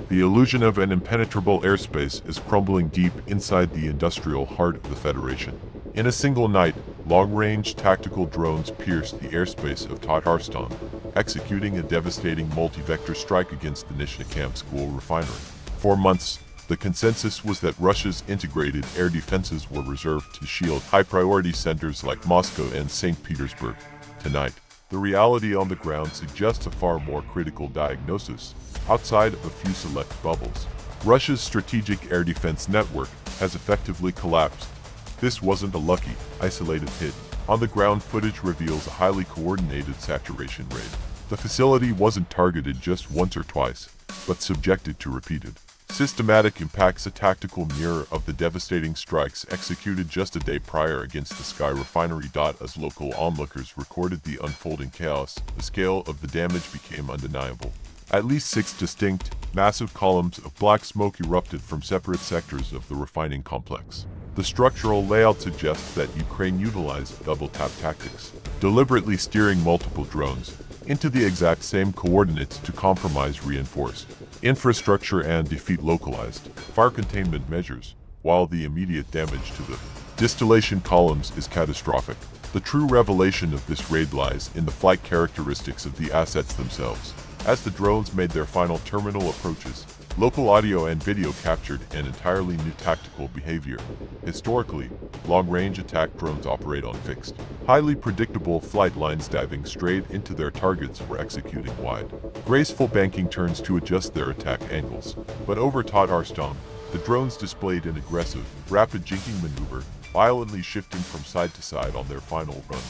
The illusion of an impenetrable airspace is crumbling deep inside the industrial heart of the Federation. In a single night, long-range tactical drones pierced the airspace of Tatarstan, executing a devastating multi-vector strike against the Nishnekamsk refinery. For months, the consensus was that Russia's integrated air defenses were reserved to shield high-priority centers like Moscow and St. Petersburg. Tonight, the reality on the ground suggests a far more critical diagnosis. Outside of a few select bubbles, Russia's strategic air defense network has effectively collapsed. This wasn't a lucky, isolated hit. On-the-ground footage reveals a highly coordinated saturation raid. The facility wasn't targeted just once or twice, but subjected to repeated, systematic impacts, a tactical mirror of the devastating strikes executed just a day prior against the Sky Refinery. As local onlookers recorded the unfolding chaos, the scale of the damage became undeniable. At least 6 distinct, massive columns of black smoke erupted from separate sectors of the refining complex. The structural layout suggests that Ukraine utilized double-tap tactics, deliberately steering multiple drones into the exact same coordinates to compromise reinforced infrastructure and defeat localized fire containment measures, while the immediate damage to the distillation columns is catastrophic. The true revelation of this raid lies in the flight characteristics of the assets themselves. As the drones made their final terminal approaches, local audio and video captured an entirely new tactical behavior. Historically, long-range attack drones operate on fixed, highly predictable flight lines, diving straight into their targets or executing wide, graceful banking turns to adjust their attack angles. But over Tatarstan, the drones displayed an aggressive, rapid jinking maneuver, violently shifting from side to side on their final run.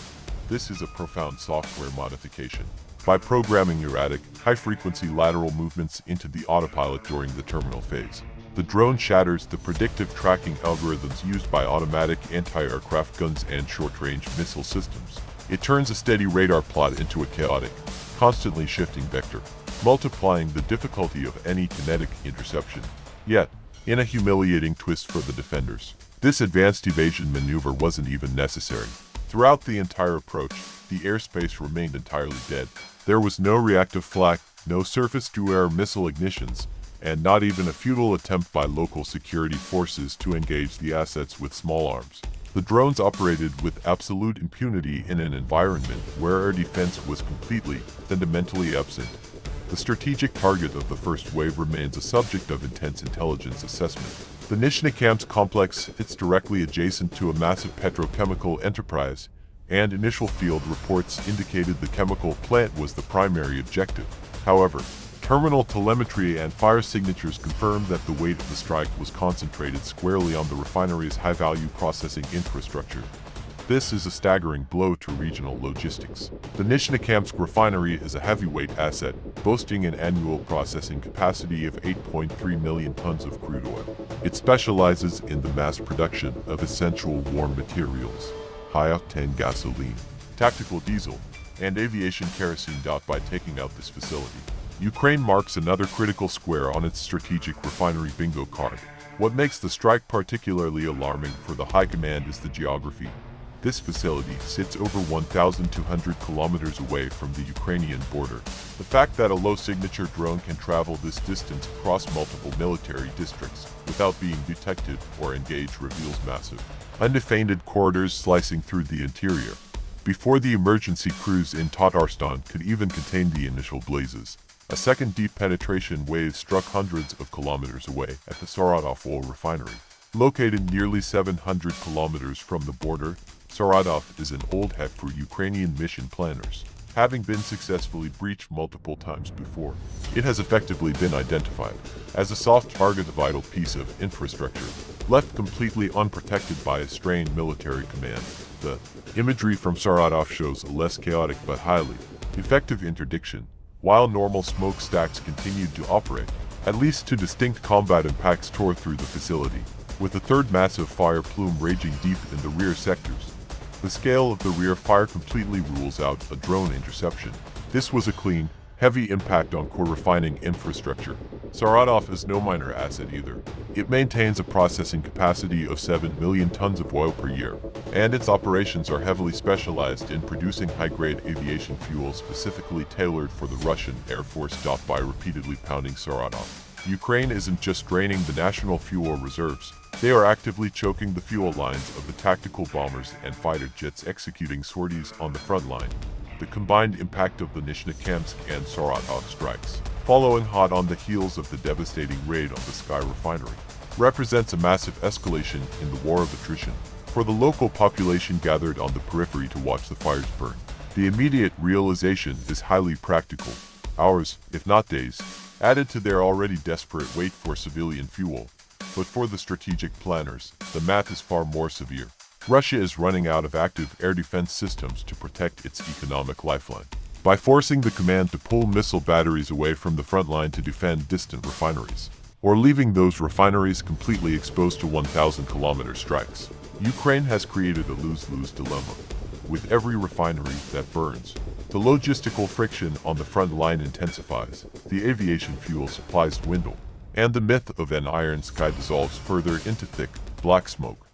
This is a profound software modification. By programming erratic, high-frequency lateral movements into the autopilot during the terminal phase, the drone shatters the predictive tracking algorithms used by automatic anti-aircraft guns and short-range missile systems. It turns a steady radar plot into a chaotic, constantly shifting vector, multiplying the difficulty of any kinetic interception. Yet, in a humiliating twist for the defenders, this advanced evasion maneuver wasn't even necessary. Throughout the entire approach, the airspace remained entirely dead. There was no reactive flak, no surface-to-air missile ignitions, and not even a futile attempt by local security forces to engage the assets with small arms. The drones operated with absolute impunity in an environment where air defense was completely, fundamentally absent. The strategic target of the first wave remains a subject of intense intelligence assessment. The Nishnekamsk complex sits directly adjacent to a massive petrochemical enterprise, and initial field reports indicated the chemical plant was the primary objective. However, terminal telemetry and fire signatures confirmed that the weight of the strike was concentrated squarely on the refinery's high-value processing infrastructure. This is a staggering blow to regional logistics. The Nishnekamsk refinery is a heavyweight asset, boasting an annual processing capacity of 8.3 million tons of crude oil. It specializes in the mass production of essential warm materials, high-octane gasoline, tactical diesel, and aviation kerosene. By taking out this facility, Ukraine marks another critical square on its strategic refinery bingo card. What makes the strike particularly alarming for the high command is the geography. This facility sits over 1,200 kilometers away from the Ukrainian border. The fact that a low-signature drone can travel this distance across multiple military districts without being detected or engaged reveals massive, undefended corridors slicing through the interior. Before the emergency crews in Tatarstan could even contain the initial blazes, a second deep penetration wave struck hundreds of kilometers away at the Saratov oil refinery. Located nearly 700 kilometers from the border, Saratov is an old hat for Ukrainian mission planners. Having been successfully breached multiple times before, it has effectively been identified as a soft target, a vital piece of infrastructure, left completely unprotected by a strained military command. The imagery from Saratov shows a less chaotic but highly effective interdiction. While normal smokestacks continued to operate, at least 2 distinct combat impacts tore through the facility, with a third massive fire plume raging deep in the rear sectors. The scale of the rear fire completely rules out a drone interception. This was a clean, heavy impact on core refining infrastructure. Saratov is no minor asset either. It maintains a processing capacity of 7 million tons of oil per year, and its operations are heavily specialized in producing high-grade aviation fuel specifically tailored for the Russian Air Force. By repeatedly pounding Saratov, Ukraine isn't just draining the national fuel reserves, they are actively choking the fuel lines of the tactical bombers and fighter jets executing sorties on the front line. The combined impact of the Nishnekamsk and Saratov strikes, following hot on the heels of the devastating raid on the Sky Refinery, represents a massive escalation in the war of attrition. For the local population gathered on the periphery to watch the fires burn, the immediate realization is highly practical. Hours, if not days, added to their already desperate wait for civilian fuel. But for the strategic planners, the math is far more severe. Russia is running out of active air defense systems to protect its economic lifeline. By forcing the command to pull missile batteries away from the front line to defend distant refineries, or leaving those refineries completely exposed to 1,000-kilometer strikes, Ukraine has created a lose-lose dilemma. With every refinery that burns, the logistical friction on the front line intensifies, the aviation fuel supplies dwindle, and the myth of an iron sky dissolves further into thick, black smoke.